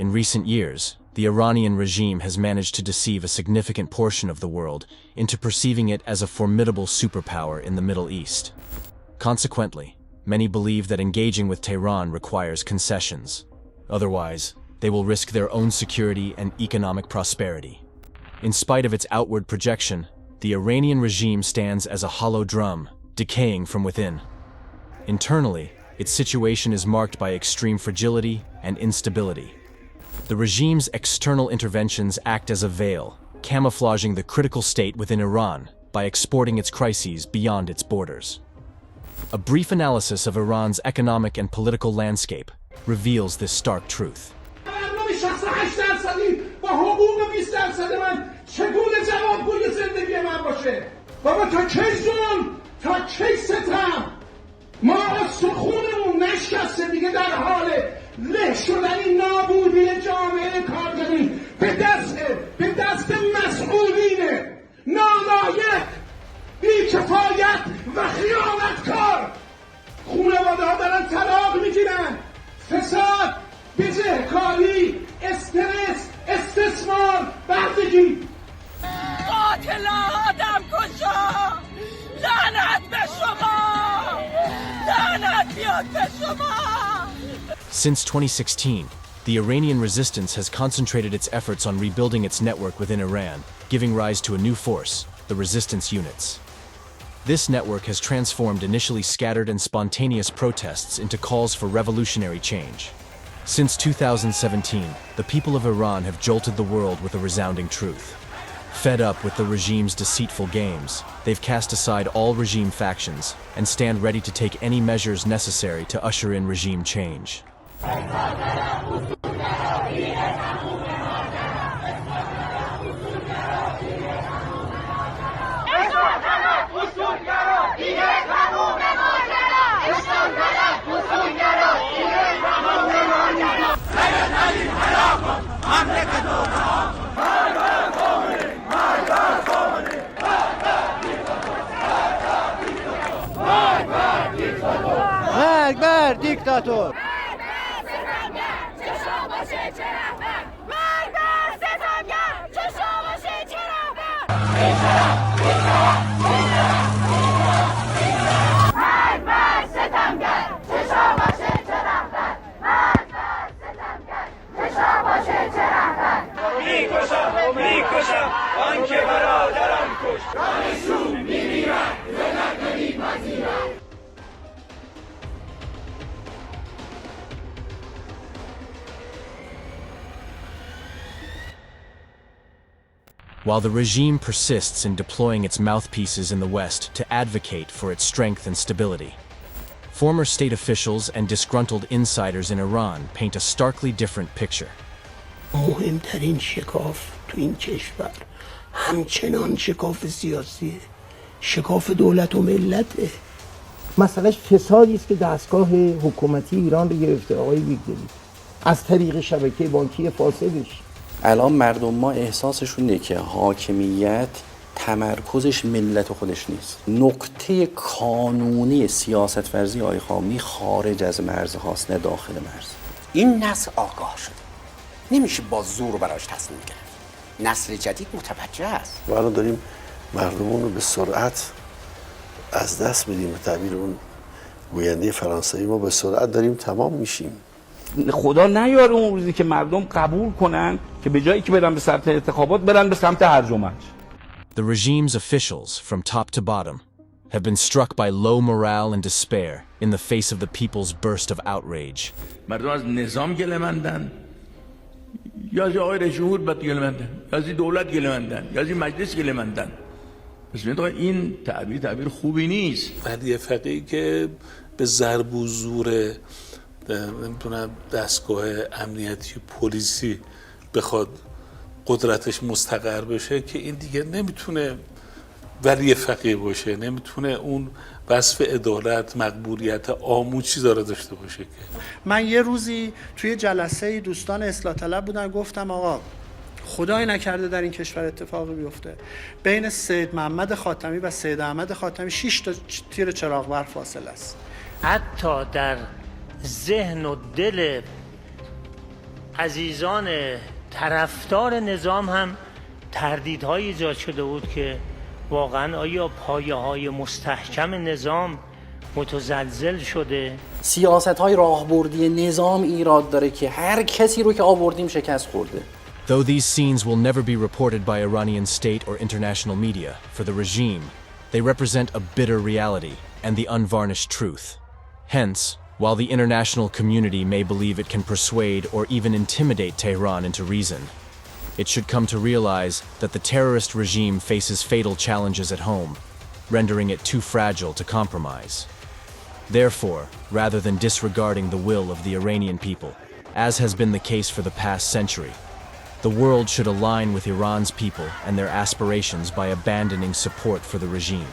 In recent years, the Iranian regime has managed to deceive a significant portion of the world into perceiving it as a formidable superpower in the Middle East. Consequently, many believe that engaging with Tehran requires concessions. Otherwise, they will risk their own security and economic prosperity. In spite of its outward projection, the Iranian regime stands as a hollow drum, decaying from within. Internally, its situation is marked by extreme fragility and instability. The regime's external interventions act as a veil, camouflaging the critical state within Iran by exporting its crises beyond its borders. A brief analysis of Iran's economic and political landscape reveals this stark truth. له شدنی نابودی جامعه کارگری به دست مسئولین نالایق بی‌کفایت و خیانتکار. خانواده‌ها دارن طلاق میگیرن، فساد، بجهکاری، استرس، استثمار، بردگی. قاتل آدم کشا، لعنت به شما، لعنت بیاد به شما. Since 2016, the Iranian resistance has concentrated its efforts on rebuilding its network within Iran, giving rise to a new force, the resistance units. This network has transformed initially scattered and spontaneous protests into calls for revolutionary change. Since 2017, the people of Iran have jolted the world with a resounding truth. Fed up with the regime's deceitful games, they've cast aside all regime factions and stand ready to take any measures necessary to usher in regime change. مرگ بر دیکتاتور! While the regime persists in deploying its mouthpieces in the West to advocate for its strength and stability, former state officials and disgruntled insiders in Iran paint a starkly different picture. مهمترین شکاف تو این کشور همچنان شکاف سیاسیه، شکاف دولت و ملته. مسئلهش فسادی است که دستگاه حکومتی ایران رو گرفته آقای بیگدری از طریق شبکه بانکی فاسدش. الان مردم ما احساسشون اینه که حاکمیت تمرکزش ملت خودش نیست. نقطه کانونی سیاست ورزی آقای خامنه‌ای خارج از مرز هاست، نه داخل مرز. این نسل آگاه شده، نمیشه با زور براش تصمیم گرفت. نسل جدید متوجه است. و الان داریم مردمون رو به سرعت از دست میدیم. به تعبیر اون گوینده فرانسوی، ما به سرعت داریم تمام میشیم. خدا نیاره اون روزی که مردم قبول کنن که به جایی که برن به سمت انتخابات برن به سمت هرج و مرج. The regime's officials, from top to bottom, have been struck by low morale and despair in the face of the people's burst of outrage. مردم از نظام گله‌مندن، یا از آقای رئیس جمهور بد گله‌مندن، یا از دولت گله‌مندن، یا از مجلس گله‌مندن. پس این تعبیر خوبی نیست. ولی فقیهی که به ضرب و زور نمیتونم دستگاه امنیتی پلیسی بخواد قدرتش مستقر بشه که این دیگه نمیتونه ولی فقیه باشه، نمیتونه اون وصف عدالت، مقبولیت عامو چی داره داشته باشه. که من یه روزی توی جلسه دوستان اصلاح طلب بودن، گفتم آقا خدای نکرده در این کشور اتفاقی بیفته بین سید محمد خاتمی و سید احمد خاتمی 6 تا تیر چراغ فاصله است. حتی در ذهن و دل عزیزان طرفدار نظام هم تردیدهای ایجاد شده بود که واقعا آیا پایه‌های مستحکم نظام متزلزل شده؟ سیاست‌های راهبردی نظام ایراد داره که هر کسی رو که آوردیم شکست خورده. Though these scenes will never be reported by Iranian state or international media, for the regime, they represent a bitter reality and the unvarnished truth. Hence, while the international community may believe it can persuade or even intimidate Tehran into reason, it should come to realize that the terrorist regime faces fatal challenges at home, rendering it too fragile to compromise. Therefore, rather than disregarding the will of the Iranian people, as has been the case for the past century, the world should align with Iran's people and their aspirations by abandoning support for the regime.